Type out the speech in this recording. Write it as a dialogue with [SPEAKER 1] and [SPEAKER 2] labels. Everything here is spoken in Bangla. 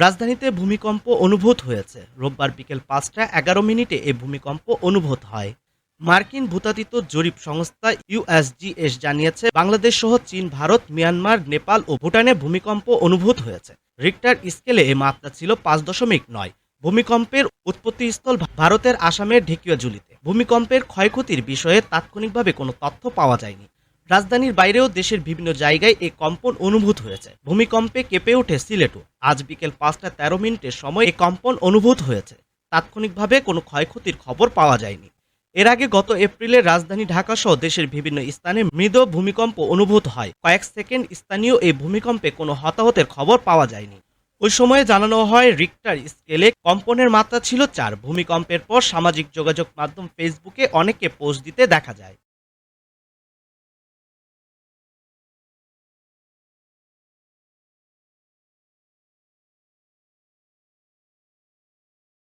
[SPEAKER 1] রাজধানীতে ভূমিকম্প অনুভূত হয়েছে। রোববার বিকেল ৫টা ১১ মিনিটে এ ভূমিকম্প অনুভূত হয়। মার্কিন ভূতাত্ত্বিক জরিপ সংস্থা ইউএসজিএস জানিয়েছে, বাংলাদেশ সহ চীন, ভারত, মিয়ানমার, নেপাল ও ভুটানে ভূমিকম্প অনুভূত হয়েছে। রিক্টার স্কেলে এ মাত্রা ছিল ৫.৯। ভূমিকম্পের উৎপত্তিস্থল ভারতের আসামের ঢেকিয়াজুলিতে। ভূমিকম্পের ক্ষয়ক্ষতির বিষয়ে তাৎক্ষণিকভাবে কোনো তথ্য পাওয়া যায়নি। রাজধানীর বাইরেও দেশের বিভিন্ন জায়গায় এ কম্পন অনুভূত হয়েছে। ভূমিকম্পে কেঁপে ওঠে সিলেটও। আজ বিকেল ৫টা ১৩ মিনিটের সময় এ কম্পন অনুভূত হয়েছে। তাৎক্ষণিকভাবে কোনো ক্ষয়ক্ষতির খবর পাওয়া যায়নি। এর আগে গত এপ্রিলে রাজধানী ঢাকাসহ দেশের বিভিন্ন স্থানে মৃদু ভূমিকম্প অনুভূত হয়। কয়েক সেকেন্ড স্থানীয় এই ভূমিকম্পে কোনো হতাহতের খবর পাওয়া যায়নি। ওই সময়ে জানানো হয়, রিক্টার স্কেলে কম্পনের মাত্রা ছিল ৪। ভূমিকম্পের পর সামাজিক যোগাযোগ মাধ্যম ফেসবুকে অনেকে পোস্ট দিতে দেখা যায়।